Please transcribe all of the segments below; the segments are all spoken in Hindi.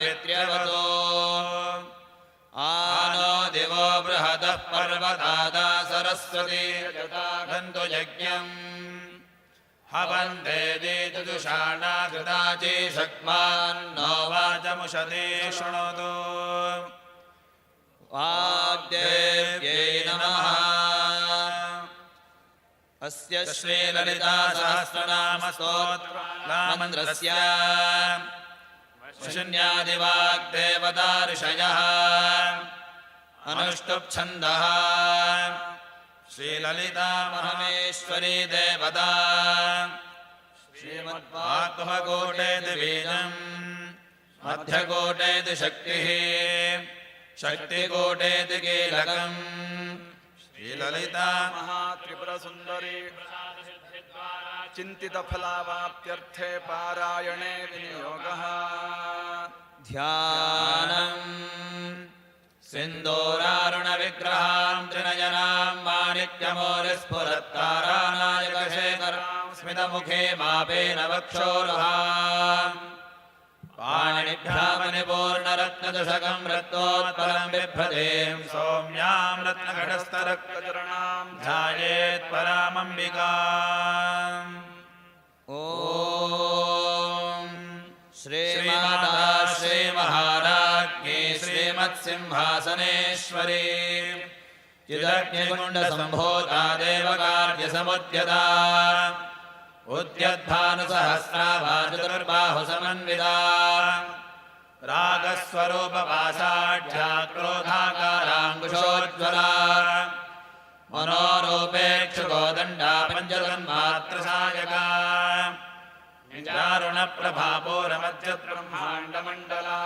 पित्र्यवतो आनो दिवो बृहदः पर्वतादा सरस्वती गन्तु यज्ञम् हवन्ते वेदुषाणा कृताची शक्मान्नो वाचमुषते शृणोतु वाग्देव्यै नमः। अस्य श्रीललिता सहस्रनाम स्तोत्रमन्त्रस्य शून्यादिवाग्देवता ऋषयः अनुष्टुप्छन्दः श्रीललिता परमेश्वरी देवता श्रीमद्वाग्भवकोटेति बीजम् मध्यकोटेति शक्तिः शक्तिकोटेति कीलकम् श्रीललिता महात्रिपुरसुन्दरी चिन्तितफलावाप्त्यर्थे पारायणे विनियोगः। ध्यानम् सिन्दूरारुणविग्रहां त्रिनयनां माणिक्यमौलिस्फुरत्तारानायकशेखरां स्मितमुखे मापेन वक्षोरुहाम् पाणिभ्यामनिपूर्णरत्नदशकं रत्नोत्पलं बिभ्रतीं सौम्यां रत्नघटस्थरक्तचरणां ध्यायेत् परामम्बिकाम्। ॐ श्रीमाता श्रीमहाराज्ञी श्रीमत्सिंहासनेश्वरी चिदग्निकुण्डसम्भूता देवकार्यसमुद्यता उद्यद्भानुसहस्राभा चतुर्बाहुसमन्विता रागस्वरूपपाषाढ्या क्रोधाकाराङ्कुशोज्ज्वला मनोरूपेक्षुकोदण्डा पञ्चतन्मात्रसायका निजारुणप्रभापूरमध्यब्रह्माण्डमण्डला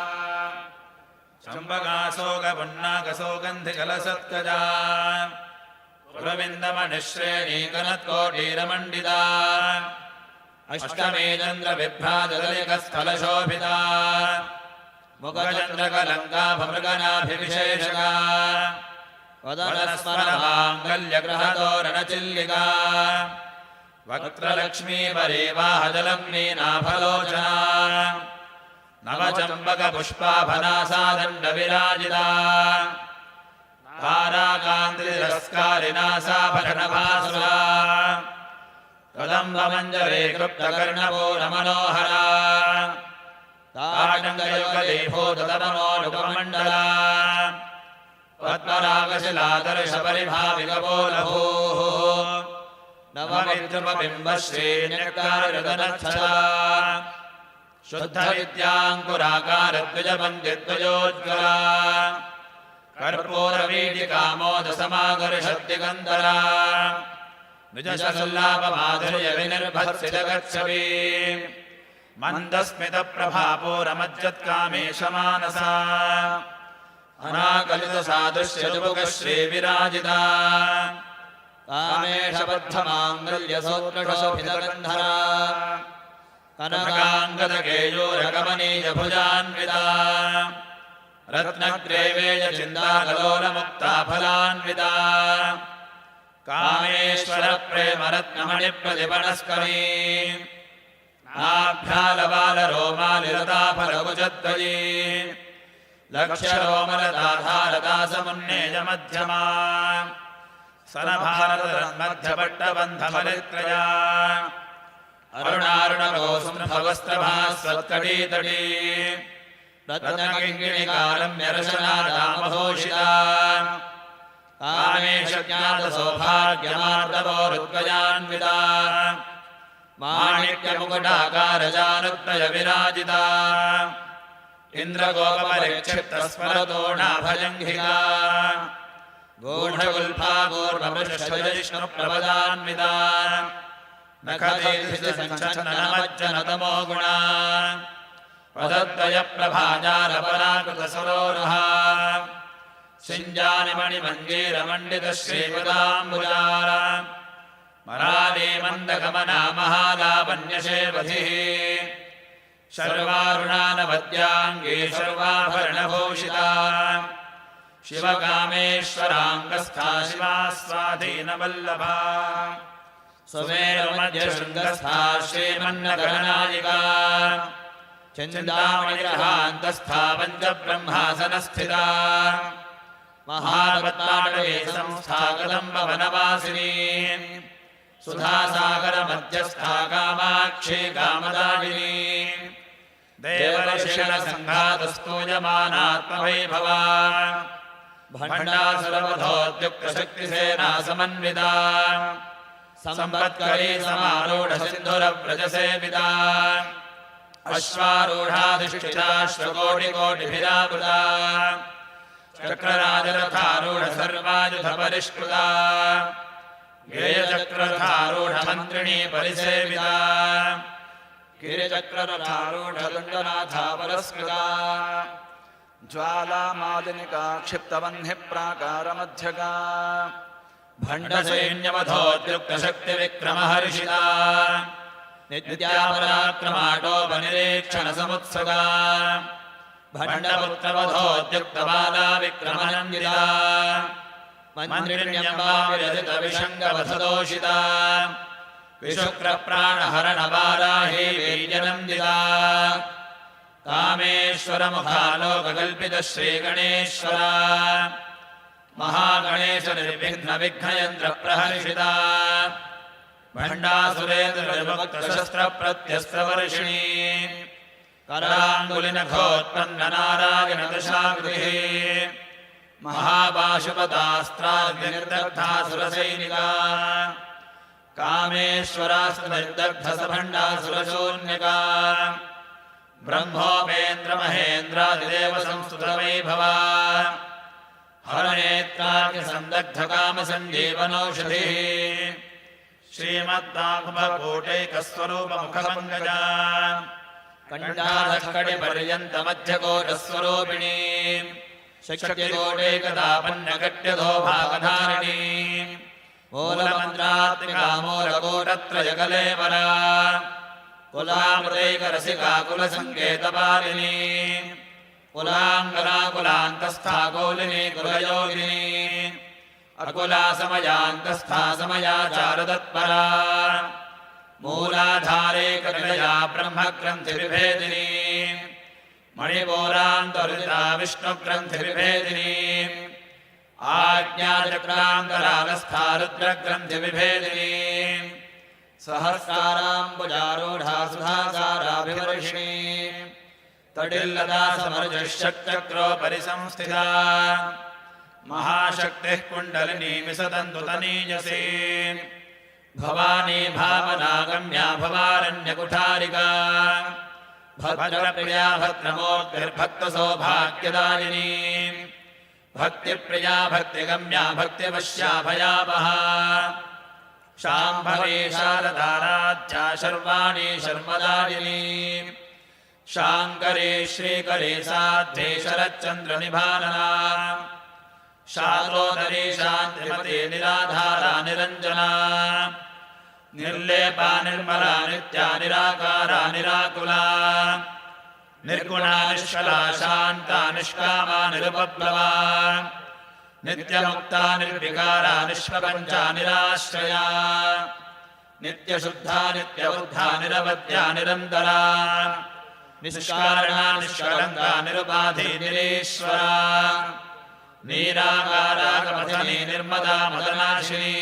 चम्पकाशोकपुन्नाकशोगन्धिकलसत्कजा पुरविन्दमणिश्रेणीकनत्कोटीरमण्डिता अष्टमे चन्द्रविभ्राजलिकस्थलशोभिता मुखचन्द्रकलङ्काभमृगनाभिविशेषका वदनस्मरमाङ्गल्यग्रहतोरणचिल्लिका वक्त्रलक्ष्मीपरीवाहजलं मीनाफलोचना नवचम्पकपुष्पाभनासादण्डविराजिता ताराकान्तिरस्कारिनासाभरणभासुरा कदम्बमञ्जरे कृप्तकर्णपूरमनोहरा ताटङ्गयुगलेभूततमनोरुपमण्डला पद्मरागशिलादर्शपरिभाविकपोलभूः नवविद्रुमबिम्बश्रीन्यक्तारदनच्छला शुद्धविद्याङ्कुराकारद्विजपङ्क्तिद्वयोज्ज्वला कर्पूरवीटिकामोदसमाकर्षद्दिगन्धरा निजसल्लापमाधुर्यविनिर्भत्सितगच्छवी मन्दस्मितप्रभापूरमज्जत्कामेशमानसा अनाकलितसादृश्यजुमुखश्रीविराजिता कामेशबद्धमाङ्गल्यसौत्रशोभितगन्धरा कनकाङ्गदकेयूरकमनीयभुजान्विता रत्नग्रेवेयचिन्ताकलोलमुक्ता फलान्विता कामेश्वरप्रेमरत्नमणिप्रतिपणस्करी नाभ्यालबालरोमालिलता फलकुचद्वयी लक्ष्यरोमलताधारता समुन्नेयमध्यमा सनभारतमध्यपट्टबन्धफलित्रया अरुणारुणकोसुम्भवस्त्रभास्वत्कटीतटी रत्नकिङ्किणिकारम्यरशनादामभूषिता कामेशज्ञातसौभाग्यमार्दवोरुद्वयान्विता माणिक्यमुकुटाकारजानुत्तयविराजिता इन्द्रगोपपरिक्षिप्तस्मरतोणाभजङ्घिका गूढगुल्फा गूर्भवृषजिष्णुप्रपदान्विता नखदेशनमज्जनतमो गुणा पदद्वयप्रभाजारपराकृतसरोरुहा सिञ्जानि मणिमञ्जीरमण्डितश्रीपदाम्बुजा मरालीमन्दगमना महालावण्यशेवधिः शर्वारुणानवद्याङ्गी सर्वाभरणभूषिता शिवकामेश्वराङ्गस्था शिवा स्वाधीनवल्लभा सुमेरुमध्यशृङ्गस्था श्रीमन्नगरनायिका चिन्तामणिग्रहान्तस्था पञ्चब्रह्मासनस्थिता महापद्माटवे संस्था कदम्बवनवासिनी सुधासागरमध्यस्था कामाक्षी कामदायिनी देवर्षिणसङ्घातस्तूयमानात्मवैभवा भण्डासुरवधोद्युक्तशक्तिसेना समन्विता सम्पत्करी समारूढसिन्धुरव्रजसेविता अश्वारूढाधिष्ठिताश्वकोटिकोटिभिरावृता चक्रराजरथारूढ सर्वायुधपरिष्कृता गेयचक्ररथारूढमन्त्रिणी परिसेविता गिरिचक्ररथारूढदण्डनाथा परस्कृता ज्वालामादिनिका क्षिप्तवह्निप्राकारमध्यगा भण्डसैन्यवधोद्युक्तशक्तिविक्रमहर्षिता नित्यापराक्रमाटोपनिरीक्षणसमुत्सुका भण्डपुत्रवधोद्युक्तबाला विक्रमनन्दिता मन्त्रिण्यम्बाविरजितविषङ्गवधदोषिता विशुक्रप्राणहरणवाराही वीर्यनन्दिता कामेश्वरमुखालोककल्पितश्रीगणेश्वरा महागणेशनिर्विघ्नविघ्नयन्त्रप्रहर्षिता भण्डासुरेन्द्रविभक्तशस्त्रप्रत्यस्त्रवर्षिणी कराङ्गुलिनखोत्पन्ननारायणदशाकृतिः महापाशुपतास्त्राग्निर्दग्धासुरसैनिका कामेश्वरास्त्रनिर्दग्धसभण्डासुरशून्यका ब्रह्मोपेन्द्रमहेन्द्रादिदेवसंस्तुतवैभवा हरनेत्राग्निसन्दग्धकामसञ्जीवनौषधिः श्रीमद्नागुभकूटैकस्वरूपमुखपङ्कजा कण्ठाधकटिपर्यन्तमध्यकोटस्वरूपिणी शक्तिकोटैकदापन्नकट्यधोभागधारिणी मूलमन्त्रात्मिका मूलकोटत्रयकलेवरा कुलामृतैकरसिका कुलसङ्केतपालिनी कुलाङ्गना कुलान्तस्था कौलिनी कुलयोगिनी अकुला समयान्तस्था समयाचारतत्परा मूलाधारेकनिलया ब्रह्मग्रन्थिविभेदिनी मणिपूरान्तरुचिता विष्णुग्रन्थिविभेदिनी आज्ञाचक्रान्तरागस्था रुद्रग्रन्थिविभेदिनी सहस्राराम्बुजारूढा सुधासाराभिवर्षिणी तडिल्लदा समर्जशक्चक्रोपरि संस्थिता महाशक्तिः कुण्डलिनी विसदन्तुतनीयसी भवानी भावनागम्या भवारण्यकुठारिका भद्रप्रिया भद्रमूर्तिर्भक्तसौभाग्यदायिनी भक्तिप्रिया भक्तिगम्या भक्तिवश्या भयावहा शाम्भवी शारदाराध्या शर्वाणी शर्मदायिनी शाङ्करी श्रीकरी साध्ये शरच्चन्द्रनिभानना शारोदरी शान्तिमती निराधारा निरञ्जना निर्लेपा निर्मला नित्या निराकारा निराकुला निर्गुणा निष्कला शान्ता निष्कामा निरुपप्लवा नित्यमुक्ता निर्विकारा निष्प्रपञ्चा निराश्रया नित्यशुद्धा नित्यबुद्धा निरवद्या निरन्तरा निष्कारणा निष्कलङ्का निरुपाधि निरीश्वरा नीराकारागमथनी निर्मदा मदनाशिनी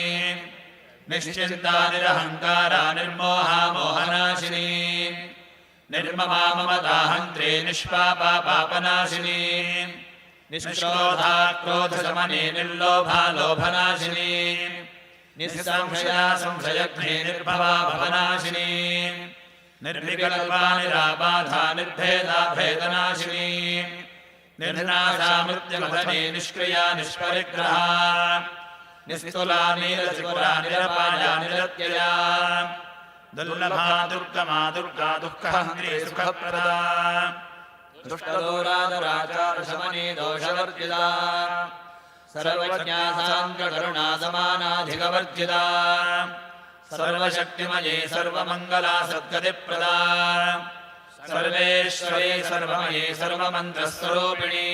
निश्चिन्ता निरहङ्कारा निर्मोहा मोहनाशिनी निर्ममा ममताहन्त्री निष्पापा पापनाशिनी निष्क्रोधा क्रोधशमनी निर्लोभा लोभनाशिनी निस्संशया संशयघ्नी निर्भवा भवनाशिनी निर्विकल्पा निराबाधा निर्भेदा भेदनाशिनी निर्नाशा मृत्युमथनी निष्क्रिया निष्परिग्रहा निस्तुला नीरत्रिपुरा निरपाया निरत्यया दुर्लभा दुर्गमा दुर्गा दुःखहन्त्री सुखप्रदा दुष्टदूरादुराचारशमनी दोषवर्जिता सर्वज्ञा साङ्गकरुणा समानाधिकवर्जिता सर्वशक्तिमयी सर्वमङ्गला सद्गतिप्रदा सर्वेश्वरी सर्वमयी सर्वमन्त्रस्वरूपिणी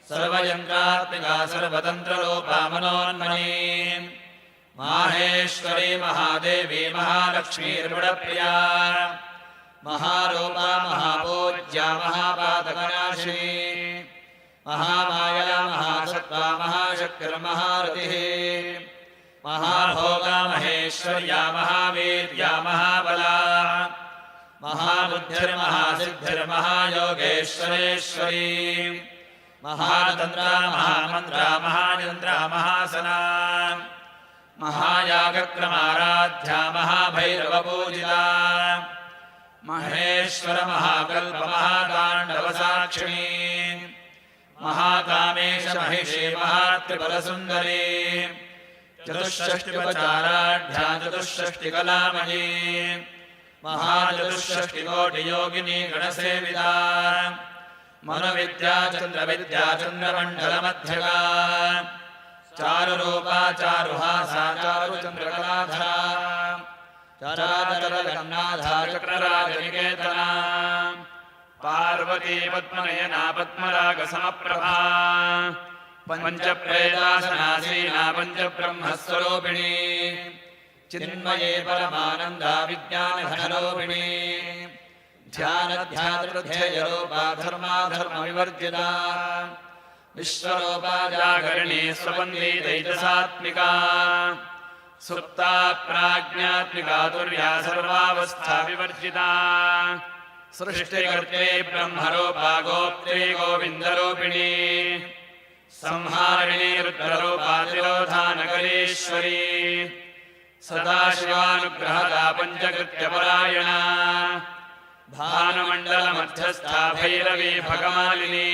सर्वयन्त्रात्मिका सर्वतन्त्ररूपा मनोन्मनी माहेश्वरी महादेवी महालक्ष्मीर्गुणप्रिया महारूपा महापूज्या महापातकनाशिनी महामाया महासत्ता महाशक्तिर्महारतिः महाभोगा महेश्वर्या महावीर्या महाबला महाबुद्धिर्महासिद्धिर्महायोगेश्वरेश्वरी महातन्त्रा महामन्त्रा महानिन्द्रा महासना महायागक्रमाराध्या महाभैरवपूजिता महेश्वर महाकल्प महाताण्डवसाक्षिणी महाकामेश महिषी महात्रिपुरसुन्दरी चतुष्षष्टिपचाराढ्या चतुष्षष्टिकलामयी महाचतुष्षष्टिकोटियोगिनी गणसेविता मनोविद्या चन्द्रविद्या चन्द्रमण्डलमध्यगा चारुरूपा चारुहासा चारुचन्द्रकलाधरा चराचरजगन्नाथा चक्रराजनिकेतना पार्वती पद्मनयना पद्मरागसमप्रभा पञ्चप्रेतासनासीना पञ्चब्रह्मस्वरूपिणी चिन्मये परमानन्दा विज्ञानधनरूपिणी ध्यानध्यातृध्ययरूपा धर्माधर्मविवर्जिता विश्वरूपा जागरिणी स्वपन्दी दैजसात्मिका सुप्ता प्राज्ञात्मिका तुर्या सर्वावस्था विवर्जिता सृष्टिकर्त्री ब्रह्मरूपा गोप्त्री गोविन्दरूपिणी संहारिणी रुद्ररूपा तिरोधानकरीश्वरी सदाशिवानुग्रहदा पञ्चकृत्यपरायणा भानुमण्डलमध्यस्था भैरवी भगमालिनी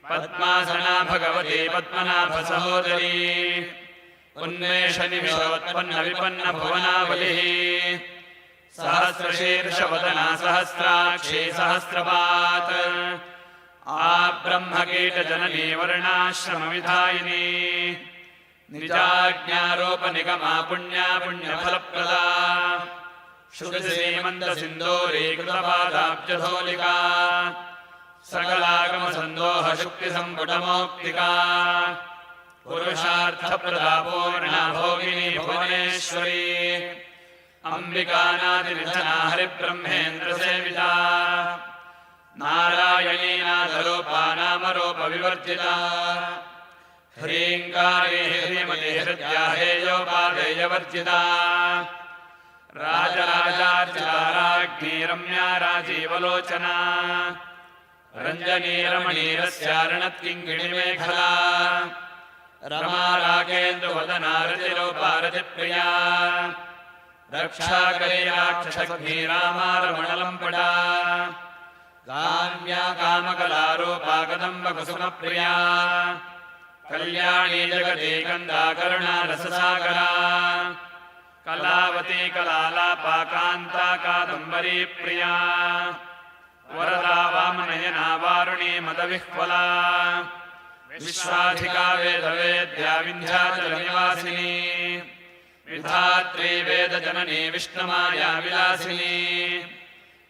पद्मासना भगवती पद्मनाभसहोदरी उन्मेषनिमिषोत्पन्नविपन्नभुवनावलिः सहस्रशीर्षवदना सहस्राक्षी सहस्रपात् आब्रह्मकीटजननी वर्णाश्रमविधायिनी निजाज्ञारोपनिगमा पुण्या पुण्यफलप्रदा श्रुतिसीमन्तसिन्दूरी कृतपादाब्जधोलिका सकलागमसन्दोहशुक्तिसम्पुटमौक्तिका पुरुषार्थप्रदा पूर्णा भोगिनी भुवनेश्वरी अम्बिकानादिनिधना हरिब्रह्मेन्द्रसेविता नारायणी नादरूपा नामरूपविवर्जिता ह्रीङ्कारी ह्रीमति हृद्या हेयोपादेयवर्जिता राजराजार्चिता राज्ञी रम्या राजीवलोचना रञ्जनी रमणीरस्यारणत्किङ्किणिमेखला रमा रागेन्दुवदना रतिरूपा रतिप्रिया रक्षाकरी राक्षसखी रामा रमणलम्पटा काम्या कामकलारूपा कदम्बकुसुमप्रिया कल्याणी जगती कन्दाकरुणा रससागरा कलावती कलालापा कान्ता कादम्बरी प्रिया वरदा वामनयना वारुणी मदविह्वला विश्वाधिका वेदवेद्या विन्ध्याचलनिवासिनी विधात्री वेदजननी विष्णुमाया विलासिनी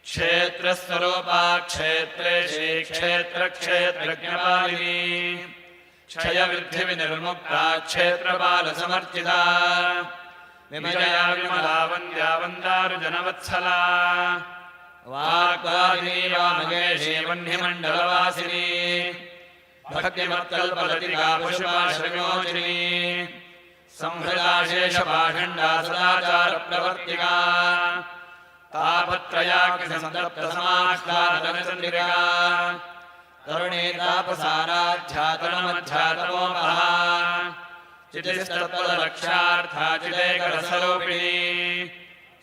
क्षेत्रस्वरूपा क्षेत्रेशी क्षेत्रक्षेत्रज्ञपालिनी क्षयवृद्धिविनिर्मुक्ता क्षेत्रपालसमर्चिता विमया विमला वन्द्या वन्दारुजनवत्सला वाग्वादिनी वामगेशी वह्निमण्डलवासिनी भक्तिमत्कल्पलतिका पुष्पाशविमोचिनी संहृता शेषपाषण्डा सदाचारप्रवर्तिका तापत्रयाग्निसन्तप्तसमाह्लादनचन्द्रिका तरुणी तापसाराध्यातनमध्यातमोपहा चितिस्तत्पदलक्ष्यार्था चिदेकरसरूपिणी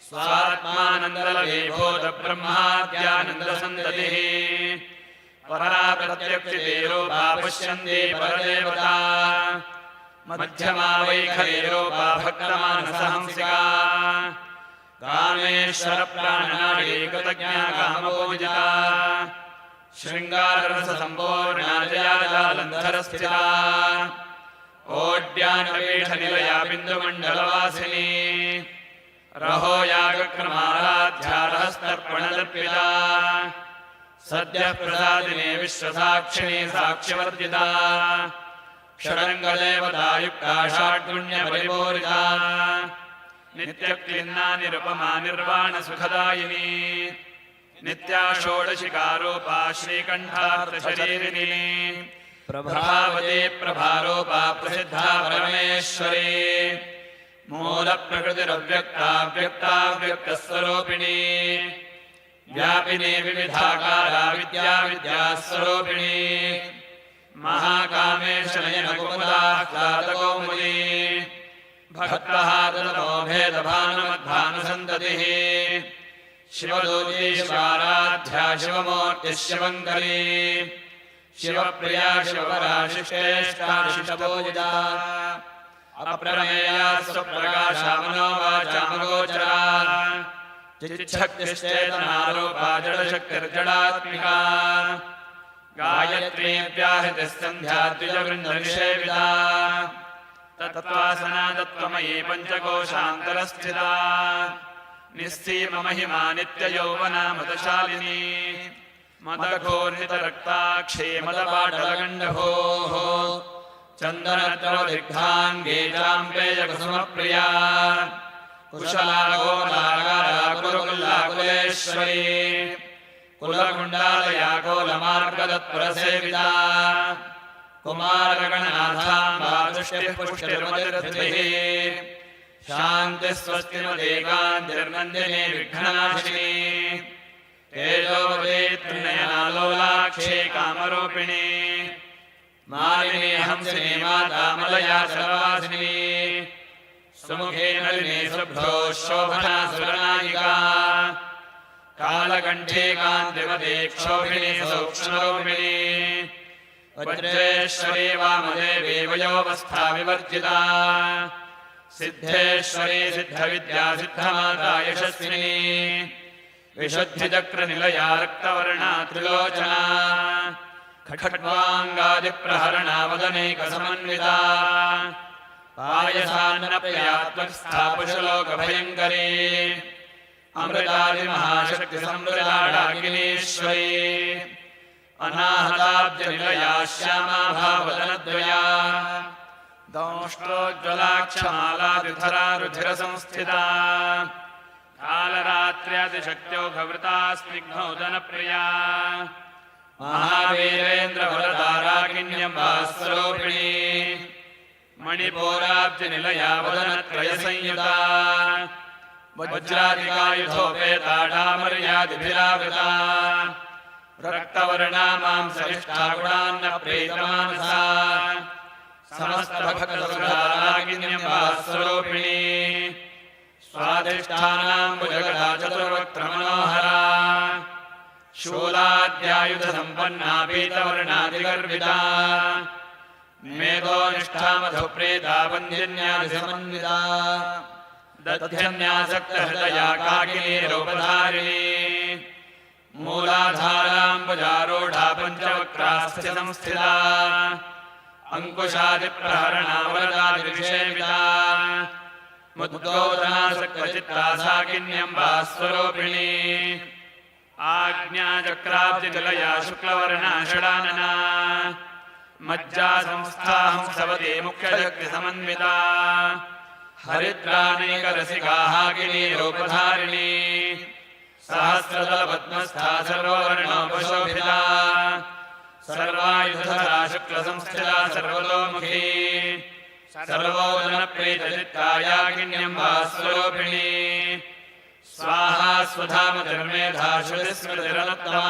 स्वात्मानन्दलभीभूतब्रह्माद्यानन्दसन्ततिः परा प्रत्यक्षितीरूपा पश्यन्ती परदेवता मध्यमा वैखरीरूपा भक्तमानसहंसिका कामेश्वरप्राणनाडी कृतज्ञा कामपूजिता शृङ्गाररससम्पूर्णा जयाजालन्धरस्थिता ओड्यानपीठनिलया बिन्दुमण्डलवासिनी रहो यागक्रमाराध्या रहस्तर्पणदर्पिता सद्यः प्रसादिनी विश्वसाक्षिणी साक्ष्यवर्जिता षडङ्गदेवतायुक्ता षाड्गुण्यपरिपूरिता नित्यक्लिन्ना निरुपमा निर्वाणसुखदायिनी नित्या षोडशिकारूपा श्रीकण्ठार्थशरीरिणी प्रभावती प्रभारूपा प्रसिद्धा परमेश्वरी मूलप्रकृतिरव्यक्ता व्यक्ता व्यक्तस्वरूपिणी व्यापिनी विविधाकारा विद्या विद्यास्वरूपिणी महाकामेशनयनकुमुदाह्लादकौमुदी भक्तः ततो भेदभानुमद्भानुसन्ततिः शिवदूती शिवाराध्या शिवमूर्तिः शिवङ्करी शिवप्रिया शिवपराशिष्टेष्टा शिवपूजिता अप्रमेया स्वप्रकाशा मनोवाचामगोचरा चिच्छक्तिश्चेतनारूपा जडशक्तिर्जडात्मिका गायत्रीव्याहृतिः सन्ध्या द्विजवृन्दनिषेविता तत्त्वासना तत्त्वमयी पञ्चकोशान्तरस्थिता निस्सीममहिमा नित्ययौवना मतशालिनी मदघोर्नितरक्ताक्षी मदपाटलगण्डभोः चन्दनद्रवदिग्धाङ्गे चाम्पेयकुसुमप्रिया कुशला गोलागारा कुरुकुल्लाकुलेश्वरी कुलकुण्डालया कोलमार्गदत्पुरसेविता कुमारगणनाथाम्बा तुष्टिः पुष्टिर्मतिर्धृतिः शान्तिः स्वस्तिर्मदेकान्तिर्नन्दिनी विघ्ननाशिनी तेजोवती त्रिनयनालोलाक्षी कामरूपिणी मालिनी हंसिनी माता मलया सर्वासिनी सुमुखे नलिनी शुभ्रो शोभना सुरनायिका कालकण्ठी कान्तिमती क्षोभिनी सूक्ष्मरूपिणी वज्रेश्वरी वामदेवी वयोवस्था विवर्जिता सिद्धेश्वरी सिद्धविद्या सिद्धमाता यशस्विनी विशुद्धिचक्रनिलया रक्तवर्णा त्रिलोचना खट्वाङ्गादिप्रहरणा वदनैकसमन्विता पायसान्नप्रिया त्वक्स्था पुरुषलोकभयङ्करी अमृतादिमहाशक्तिसंवृता डाकिनीश्वरी अनाहताब्जनिलया श्यामा भावदनद्वया दंष्ट्रोज्ज्वलाक्षमालादिधरा रुधिरसंस्थिता कालरात्र्यादिशक्त्योघवृता स्निग्धोदनप्रिया महावीरेन्द्रवरदाराकिन्यम्बा स्वरूपिणी मणिपूराब्जनिलया वदनत्रयसंयुता वज्रादिकायुधोपेता डामर्यादिभिरावृता रक्तवर्णा मांसलिष्ठा गुणान्नप्रीतमानसा समस्तभक्तसुधाराकिन्यम्बा स्वरूपिणी स्वादिष्ठानाम्बुजगदा चतुर्वक्त्रमनोहरा शूलाद्यायुधसम्पन्ना पीतवर्णादिगर्विता मेधोनिष्ठा मधुप्रीता वन्द्यन्यादिसमन्विता दध्यन्यासक्तहृदया काकिनी रूपधारिणी मूलाधाराम्बुजारूढा पञ्चवक्त्रास्त्य संस्थिता अंकुशादिप्रहरणा वरदादिविषेविता मुद्गोदनासक्तचित्ता साकिन्यम्बा स्वरूपिणी आज्ञाचक्राब्जनिलया शुक्लवर्णा षडानना मज्जा संस्था हंसवती मुख्यशक्तिसमन्विता हरिद्रानेकरसिका हाकिनी रूपधारिणी सहस्रदलपद्मस्था सर्ववर्णोपशोभिता सर्वायुधरा शुक्लसंस्थिता सर्वतोमुखी सर्वोदनप्रीतचित्ता याकिन्यम्बा स्वरूपिणी स्वाहा स्वधामतिर्मेधा श्रुतिस्मृतिरनुत्तमा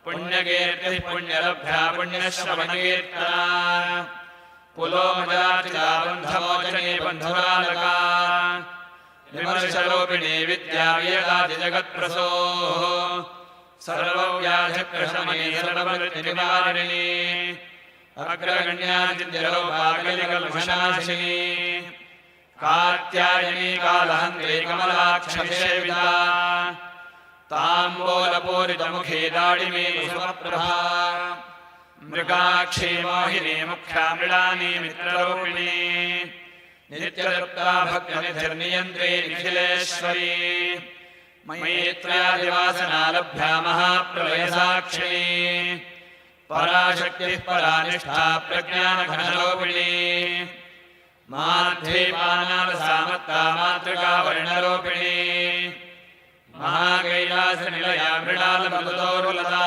पुण्यकीर्तिः पुण्यलभ्या पुण्यश्रवणकीर्तना पुलोमजाचिता बन्धमोचनी बन्धुरालका विमर्शरूपिणी विद्या वियदादिजगत्प्रसोः सर्वव्याधिप्रशमनी सर्ववृत्तिनिवारिणी अग्रगण्यादित्यरूपाकलिकल्मषनाशिनी कात्यायनी कालहन्त्री कमलाक्षभिषेविता ताम्बूलपूरितमुखी दाडिमी कुसुमप्रभा मृगाक्षी मोहिनी मुख्या मृडानी मित्ररूपिणी नित्यतृप्ता भक्तनिधिर्नियन्त्री निखिलेश्वरी मैत्र्यादिवासना लभ्या महाप्रलयसाक्षिणी पराशक्तिः परानिष्ठा प्रज्ञानघनरूपिणी माध्वीपानालसामत्ता मातृका वर्णरूपिणी महाकैलासनिलया मृणालमृतोरुलता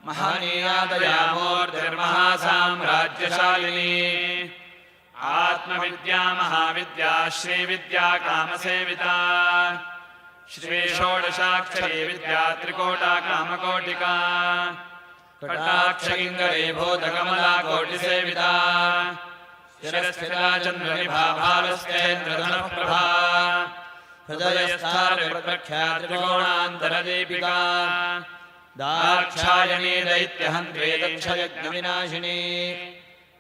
महनीयादया मूर्तिर्महासाम्राज्यशालिनी आत्मविद्या महाविद्या श्रीविद्या कामसेविता श्रीषोडशाक्षरी विद्या त्रिकोटा कामकोटिका कटाक्षगिङ्गरीभूतकमला कोटिसेविता शिरस्थिता चन्द्रनिभा भालस्तेन्द्रधनुप्रभा हृदयस्थानप्रख्या त्रिकोणान्तरदीपिका दाक्षायणी दैत्यहन्त्री दक्षयज्ञविनाशिनी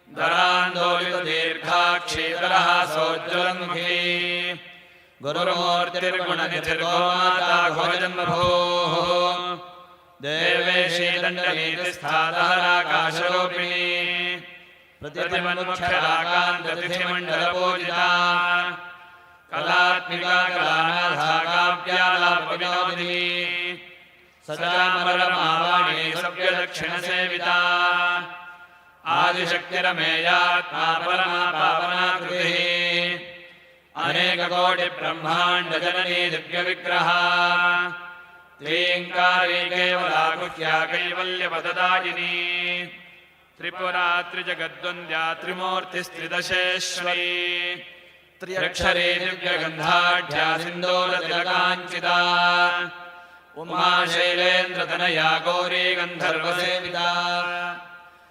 दरान्दोलितदीर्घाक्षीकरः सोज्ज्वलन्मुखी गुरुमूर्तिर्गुणनिधिर्गोमाता घोरजन्मभूः देवेशी दण्डनीतिस्थादहराकाशरूपिणी प्रतिमन्मुख्यराकान्ततिथिमण्डलपूजिता कलात्मिका कलानाथा काव्यालापविनोदिनी सदामरमावाणी सव्यदक्षिणसेविता आदिशक्तिरमेयात्मा परमा पावनाकृतिः अनेककोटिब्रह्माण्डजननी दिव्यविग्रहा त्रीङ्कारी केवला गुह्या कैवल्यपददायिनी त्रिपुरा त्रिजगद्वन्द्या त्रिमूर्तिस्त्रिदशेश्वरी त्र्यक्षरी दिव्यगन्धाढ्या सिन्दूरतिलकाञ्चिता उमा शैलेन्द्रतनया गौरी गन्धर्वसेविता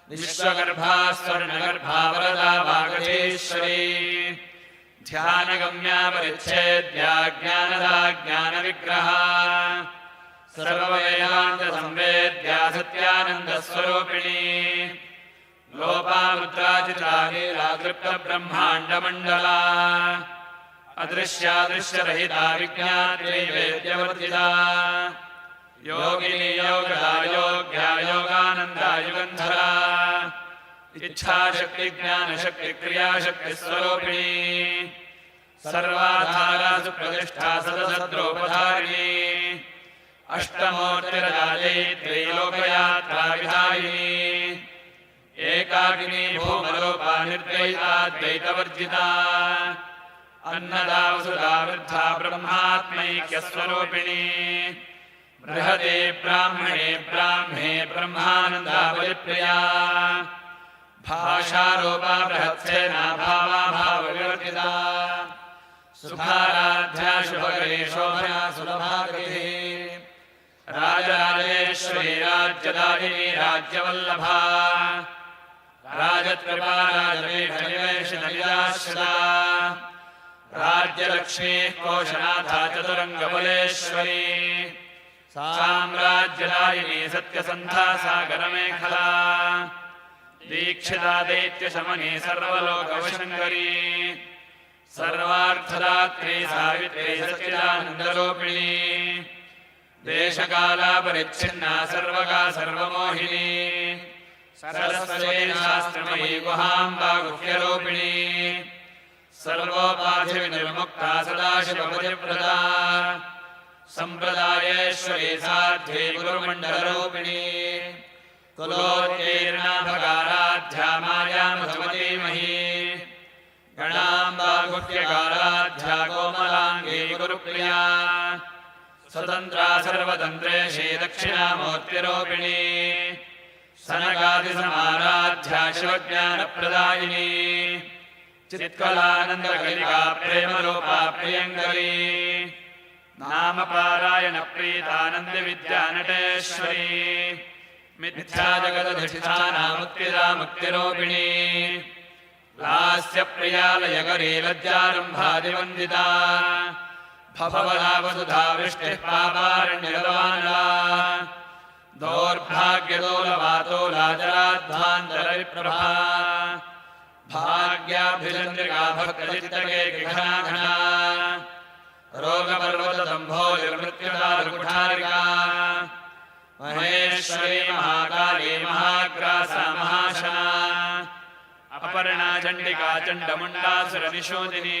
विश्वगर्भा स्वर्णगर्भा वरदा वागधीश्वरी ध्यानगम्या परिच्छेद्या ज्ञानदा ज्ञानविग्रहा सर्ववेदान्तसंवेद्या सत्यानन्दस्वरूपिणी लोपामुद्राचित्रा तृप्तब्रह्माण्डमण्डला अदृश्यादृश्यरहिता विज्ञानैवेद्यवर्जिता योगिनी योगदा योग्या योगानन्दा युगन्धरा इच्छाशक्तिज्ञानशक्तिक्रियाशक्तिस्वरूपिणी सर्वाधारा सुप्रतिष्ठा सदसद्रोपधारिणी अष्टमूर्तिरजायत्री लोकयात्रा विधायिनी एकाकिनी भूमलोपा निर्द्वैता द्वैतवर्जिता अन्नदा वसुधा वृद्धा ब्रह्मात्मैक्यस्वरूपिणी बृहदे ब्राह्मणे ब्राह्मे ब्रह्मानन्दा बलिप्रिया भाषारूपा बृहत्सेना भावा भावविवर्जिता सुखाराध्या शुभकरी शोभना सुलभागतिः राजराजेश्वरी राज्यदायिनी राज्यवल्लभा राजकृपा राजवेषनिवेशनविदाश्रिता राज्यलक्ष्मी कोशनाथा चतुरङ्गबलेश्वरी साम्राज्यदायिनी सत्यसन्धा सागरमेखला दीक्षिता दैत्यशमनी सर्वलोकवशङ्करी सर्वार्थदात्री सावित्री सच्चिदानन्दरूपिणी देशकालापरिच्छिन्ना सर्वगा सर्वमोहिनी सरस्वती शास्त्रमयी गुहाम्बा गुह्यरूपिणी सर्वोपाधिविनिर्मुक्ता सदाशिवपतिव्रता सम्प्रदायेश्वरी साध्वी गुरुमण्डलरूपिणी कुलोत्तीर्णा भगाराध्या माया मधुमतीमही गणाम्बा गुह्यकाराध्या कोमलाङ्गी गुरुप्रिया स्वतन्त्रा सर्वतन्त्रेशी दक्षिणामूर्तिरूपिणी सनकादिसमाराध्या शिवज्ञानप्रदायिनी चित्कलानन्दकलिका प्रेमरूपा प्रियङ्करी नामपारायणप्रीतानन्दविद्यानटेश्वरी मिथ्याजगदधिष्ठाना मुक्तिदा मुक्तिरूपिणी लास्यप्रियालयकरी लज्जारम्भादिवन्दिता भवदा वसुधा वृष्टिः पापारण्यलवानला दौर्भाग्यदोलवातोला जलाध्वान्तरविप्रभा भाग्याभिचन्द्रिका भक्तचित्तकेकिघनाघना रोगपर्वतदम्भोलिर्मृत्युदारुकुठारिका महेश्वरी महाकाली महाग्रासा महाशना अपर्णा चण्डिका चण्डमुण्डासुरनिशोदिनी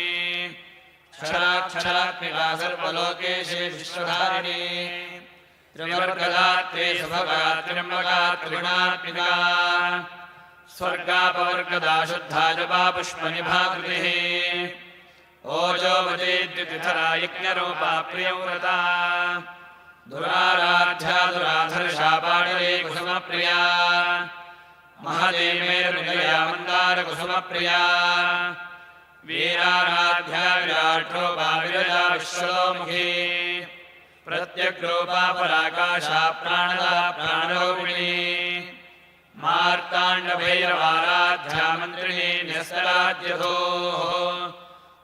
क्षराक्षरात्मिका सर्वलोकेशे विश्वधारिणी त्रिवर्गदात्री सुभगा त्र्यम्बका त्रिगुणात्मिका स्वर्गापवर्गदा शुद्धा जपा पुष्पनिभाकृतिः ओजोवतीद्युतिधरा यज्ञरूपा प्रियव्रता दुराराध्या दुराधर्षा पाटली कुसुमप्रिया महदेवेर्निलया मन्दारकुसुमप्रिया वीराराध्या विराट्रूपा विरजा विश्वतोमुखी प्रत्यग्रूपा पराकाशा प्राणदा प्राणरूपिणी मार्ताण्डभैरवाराध्या मन्त्रिणी न्यस्तराज्यधूः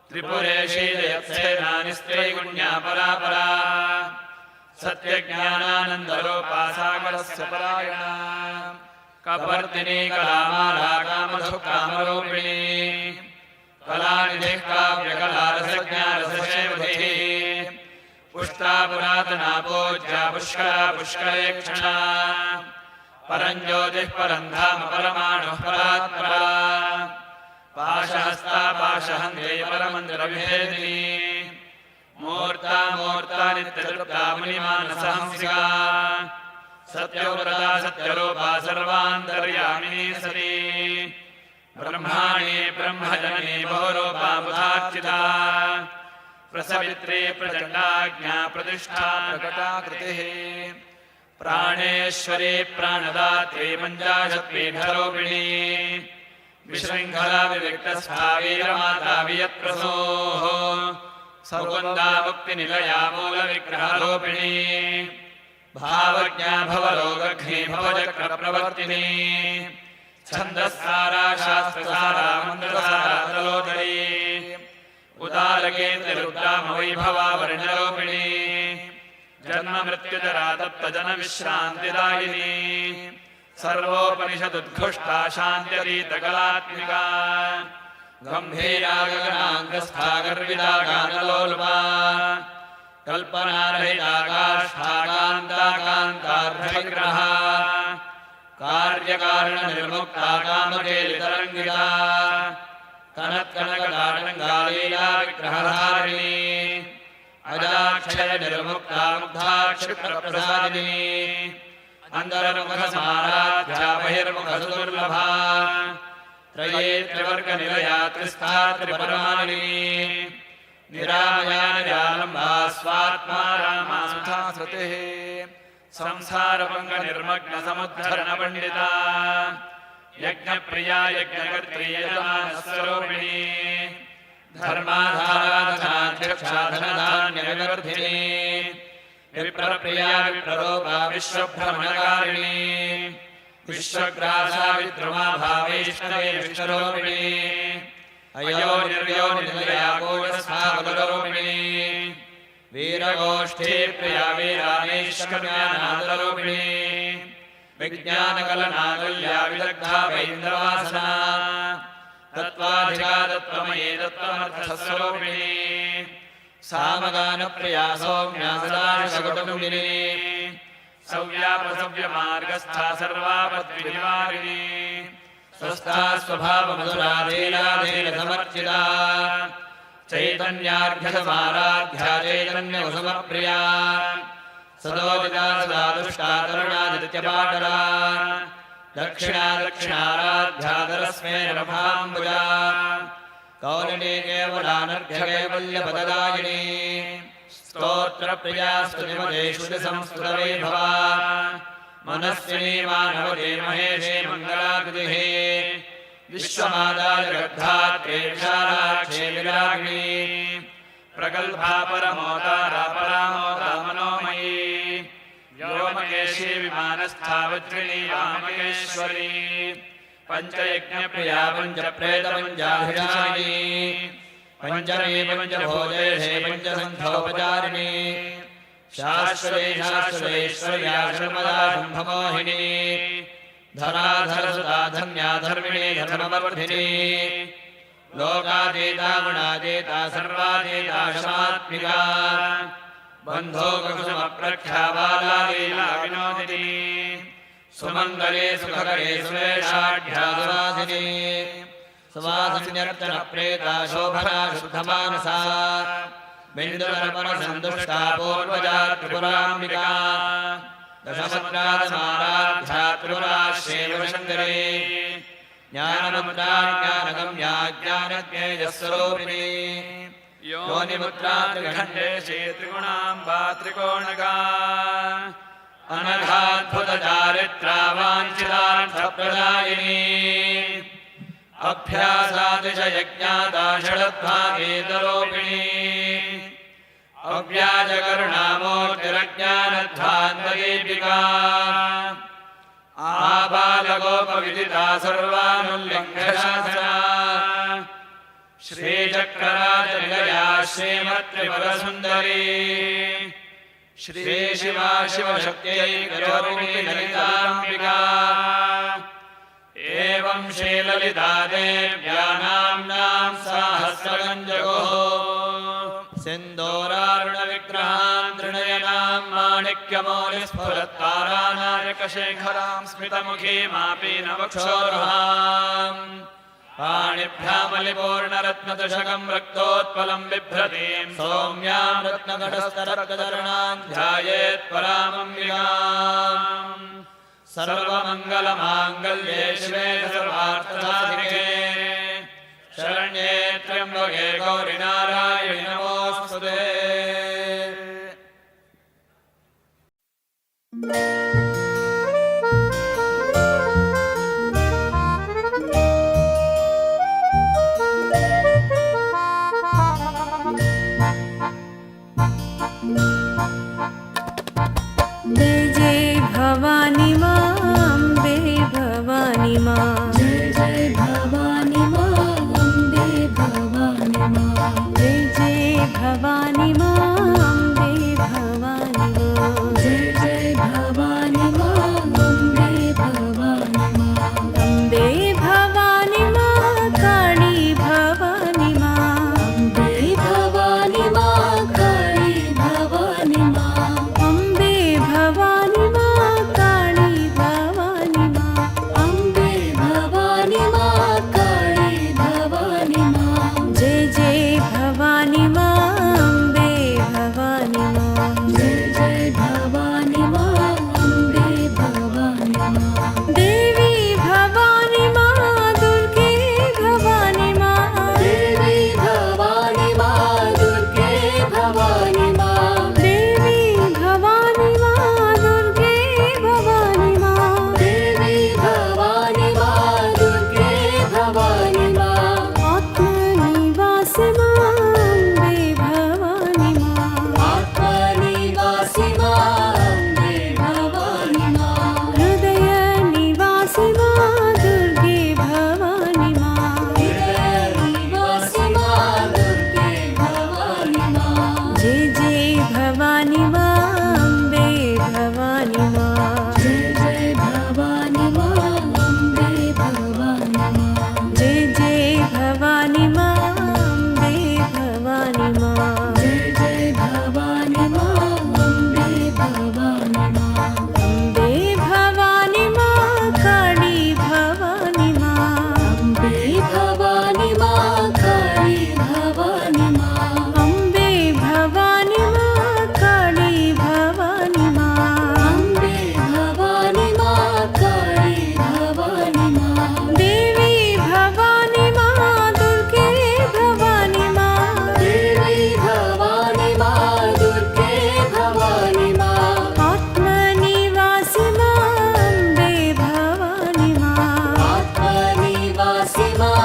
त्रिपुरेशी जयत्सेनानि स्त्रीगुण्या परापरा सत्यज्ञानानन्दरूपा सागरस्य परायणा कपर्दिनी कलामाला कामधुकामरूपिणी कलानिधिः काव्यकलारसज्ञा रससेवधिः पुष्टा पुरातना पूज्या पुष्करा पुष्करेक्षणा परञ्ज्योतिः परं धाम परमाणुः परात्परा पाशहस्ता पाशहन्त्यै परमन्त्रविभेदिनी मूर्ता मूर्ता नित्यतृप्ता मुनिमानसहंसिका सत्यव्रता सत्यरूपा सर्वान्तर्यामिनी सती ब्रह्माणी ब्रह्मजननी बहुरूपा बुधार्चिता प्रसवित्री प्रचण्डाज्ञा प्रतिष्ठा प्रकटाकृतिः प्राणेश्वरी प्राणदात्री पञ्चाशत्पीठरूपिणी विशृङ्खला विविक्तस्था वीरमाता वियत्प्रसूः सौगन्धा मुक्तिनिलया मूलविग्रहरूपिणी भावज्ञा भवरोगघ्नी भवचक्रप्रवर्तिनी छन्दस्सारा शास्त्रसारा मन्त्रसारा तलोदरी उदारकेतरुद्रामवैभवा वर्णरूपिणी जन्ममृत्युजरा तप्तजनविश्रान्तिदायिनी सर्वोपनिषदुद्घुष्टा शान्त्यतीतकलात्मिका गम्भीरा गगनाङ्गस्था गर्विदा गानलोलुपा कल्पनारहिता काष्ठा कान्ता कान्तार्धविग्रहा कार्यकारणनिर्मुक्ता कामकेलितरङ्गिता कनत्कनकटाटङ्गालीला विग्रहधारिणी अजाक्षयनिर्मुक्ता मुग्धाक्षिप्रप्रसादिनी अन्तर्मुखसमाराध्या बहिर्मुखसुदुर्लभा त्रये त्रिवर्गनिलया त्रिस्था त्रिपरमालिनी निरामया निरालम्बा स्वात्मा रामा सुधा श्रुतिः संसारभङ्गनिर्मग्नसमुद्धरणपण्डिता यज्ञप्रिया यज्ञकर्त्री यजमानस्वरूपिणी धर्माधाराधनाध्यक्षा धनधान्यविवर्धिनी विप्रप्रिया विप्ररूपा विश्वभ्रमणकारिणी विश्वग्रासा विद्रुमा भावैष्णवे विष्णुरूपिणी अयो निर्योनिलया गोजस्थावरूपिणी वीरगोष्ठी प्रिया वीरानेश्वर्यानादरूपिणी विज्ञानकलनागल्या विदग्धा वैन्द्रवासना तत्त्वाधिका तत्त्वमयी तत्त्वमर्थस्वरूपिणी सामगानप्रिया सौम्या सदाशिवकुटुम्बिनी सव्यापसव्यमार्गस्था सर्वापद्विनिवारिणी स्वस्था स्वभावमधुरा धीराधीरसमर्चिता चैतन्यार्घ्यसमाराध्या चैतन्यकुसुमप्रिया सदोदिता सदा दुष्टा तरुणादित्यपाटला दक्षिणा दक्षिणाराध्या दरस्मेरभाम्बुजा कौलिनी केवलानर्घ्यकैवल्यपददायिनी स्तोत्रप्रिया स्तुतिमते श्रुतिसंस्कृतवैभवा मनस्विनी मानवती महेशी मङ्गलाकृतिः विश्वमाता जगद्धात्रे विशालाक्षी विरागिणी प्रगल्भा परमोदारा परामोदा मनोमयी व्योमकेशी विमानस्था वज्रिणी वामकेश्वरी पञ्चयज्ञप्रिया पञ्चप्रेतपञ्चाभिरामिनी पञ्चमी पञ्चभोजेशे पञ्चसङ्घोपचारिणी शाश्वती शाश्वतेश्वर्या शर्मदा शम्भमोहिनी धराधरसुता धन्या धर्मिणी धर्मवर्धिनी लोकातीता गुणातीता सर्वातीता शमात्मिका बन्धोकुसुमप्रख्या बाला लीला विनोदिनी सुमङ्गले सुखकरे सुवेशाढ्या सुवासिनी सुवासिन्यर्चनप्रेता शोभना शुद्धमानसा बिन्दुदर्पणसन्तुष्टा पूर्वजा त्रिपुराम्बिका दशमद्रासमाराध्या त्रिपुरा शिवशङ्करी ज्ञानमन्त्रा ज्ञानगम्या ज्ञानज्ञेयस्वरूपिणी योनिमुद्रा त्रिखण्डेशी त्रिगुणाम्बा त्रिकोणगा अनघाद्भुतचारित्रा वाञ्छितार्थप्रदायिनी अभ्यासातिशयज्ञाता षडद्भागीतरूपिणी अव्याजकरुणामूर्तिरज्ञानध्वान्तदीपिका आबालगोपविदिता सर्वानुल्लिङ्घशासना श्रीचक्रराजनिलया श्रीमत्त्रिपुरसुन्दरी श्रीशिवा शिवशक्त्यैकरूपिणी ललिताम्बिका एवं श्रीललिता देव्या नाम्नां सहस्रगञ्जगोः सिन्दूरारुणविग्रहान् त्रिनयनां माणिक्यमौलिस्फुरत्तारानायकशेखरां स्मितमुखीमापीनवक्षोरुहाम् पाणिभ्यामलिपूर्णरत्नदशकं रक्तोत्पलं बिभ्रतीं सौम्यां रत्नघटस्थरकदर्णां ध्यायेत् परामम्बिकाम् सर्वमङ्गलमाङ्गल्ये शिवे सर्वार्थसाधिके शरण्ये त्र्यम्बके गौरि नारायणि नमोऽस्तुते। जय जय भवानी माँ अम्बे भवानी माँ जय जय भवानी माँ अम्बे भवानी माँ जय जय भवानी माँ अम्बे भवानी माँ जय जय भवानी माँ अम्बे भवानी माँ अम्बे भवानी माँ काली भवानी माँ अम्बे भवानी माँ काली भवानी माँ अम्बे भवानी माँ काली भवानी माँ अम्बे भवानी माँ काली भवानी माँ जय जय भवानी माँ अम्बे भवानी माँ जय जय भवानी माँ अम्बे भवानी माँ देवी भवानी माँ दुर्गे भवानी माँ देवी भवानी माँ दुर्गे भवानी माँ देवी भवानी माँ दुर्गे भवानी माँ देवी भवानी माँ दुर्गे भवानी माँ आत्मनिवासी माँ अम्बे भवानी माँ आत्मनिवासी माँ अम्बे भवानी माँ हृदय निवासी माँ दुर्गे भवानी माँ हृदय निवासी माँ दुर्गे भवानी माँ जय जय भवानी माँ अम्बे भवानी माँ जय जय भवानी माँ अम्बे भवानी माँ जय जय भवानी माँ अम्बे भवानी माँ जय जय भवानी माँ अम्बे भवानी माँ अम्बे भवानी माँ काली भवानी माँ अम्बे भवानी माँ काली भवानी माँ अम्बे भवानी माँ काली भवानी माँ अम्बे भवानी माँ काली भवानी माँ देवी भवानी माँ दुर्गे भवानी माँ देवी भवानी माँ दुर्गे भवानी माँ आत्मनिवासी माँ अम्बे भवानी माँ आत्मनिवासी माँ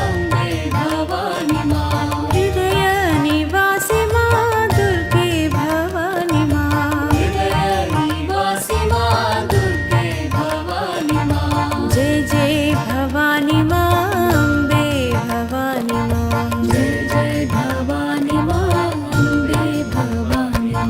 अम्बे भवानी माँ हृदय निवासी माँ दुर्गे भवानी माँ हृदय निवासी माँ दुर्गे भवानी माँ जय जय भवानी माँ अम्बे भवानी माँ जय जय भवानी माँ अम्बे भवानी माँ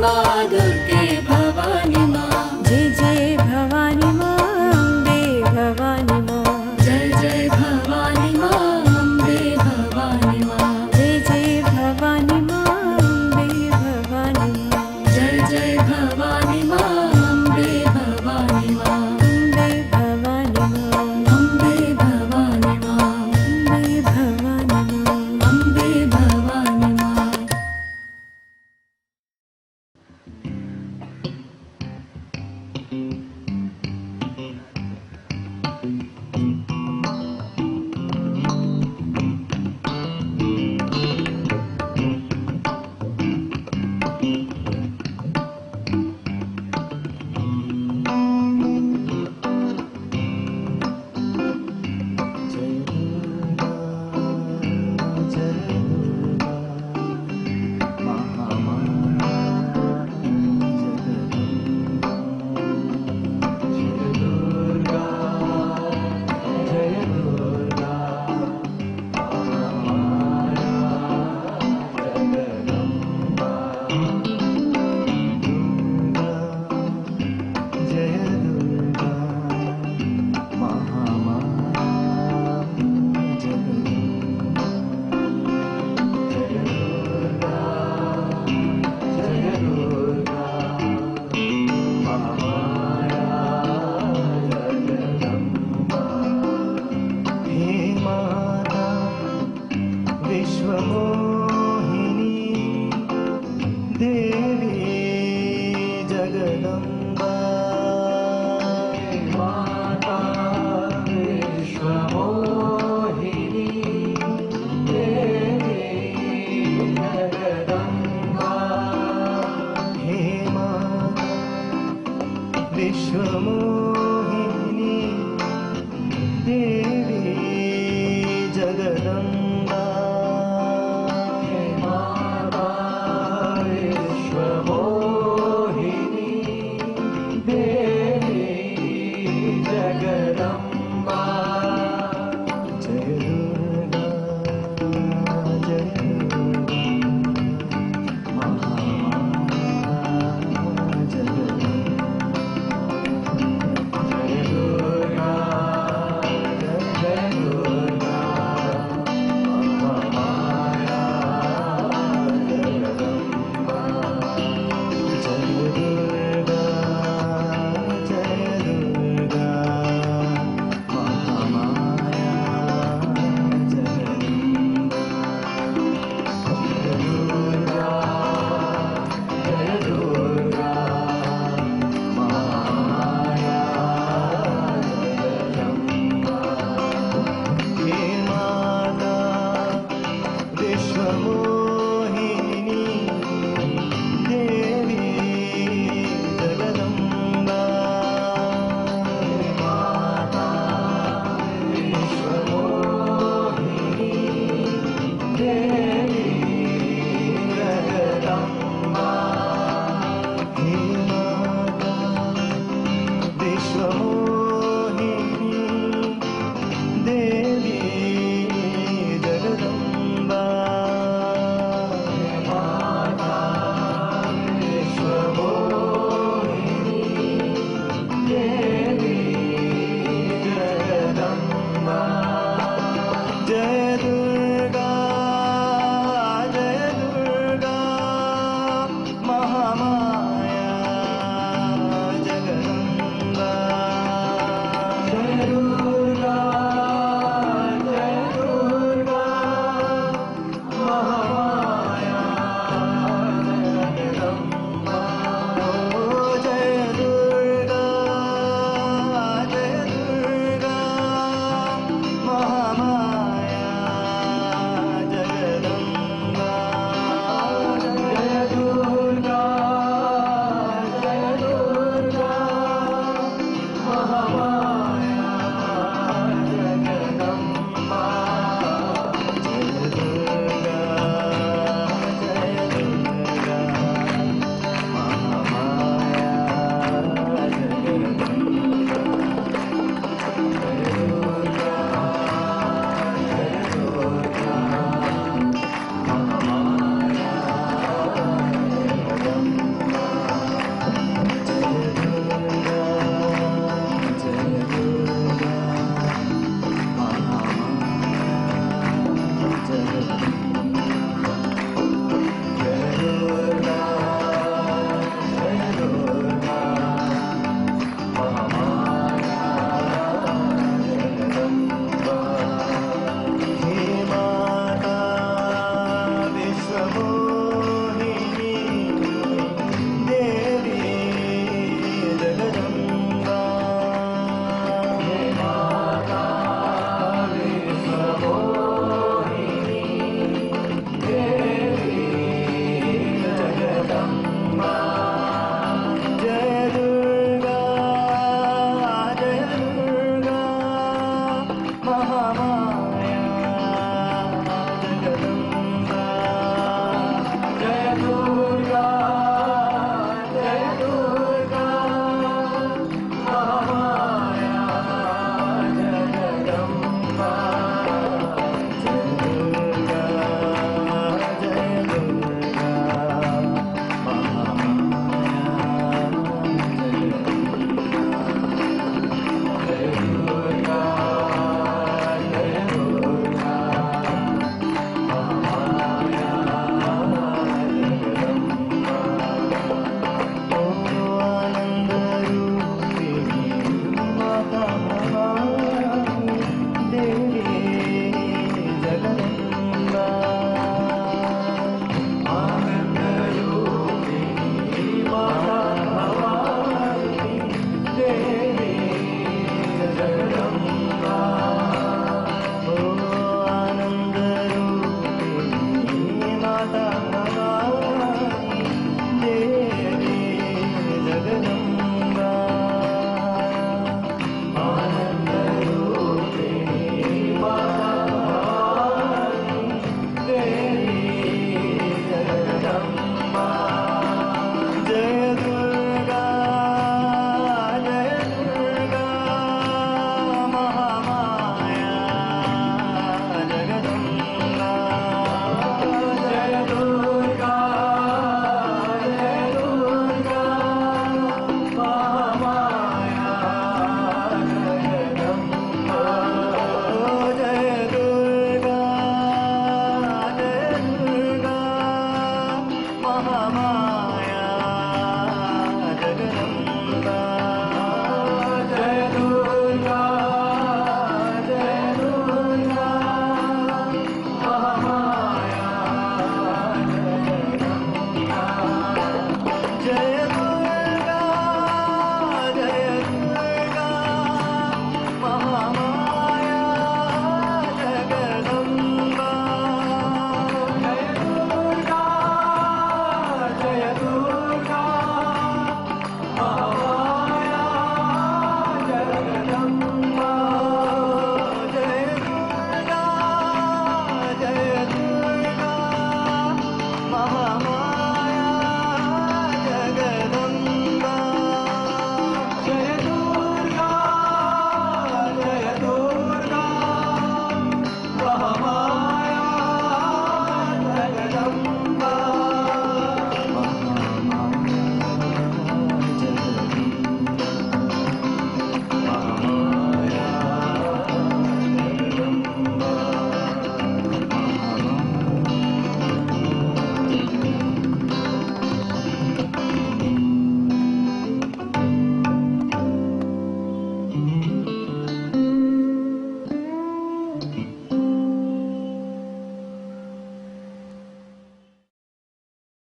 माँ दुर्गे भवानी माँ। जय जय भवानी माँ अम्बे भवानी माँ। जय जय भवानी माँ अम्बे भवानी माँ। जय जय भवानी माँ अम्बे भवानी माँ। जय जय भवानी माँ अम्बे भवानी माँ। अम्बे भवानी माँ। अम्बे भवानी माँ। अम्बे भवानी माँ। अम्बे भवानी माँ।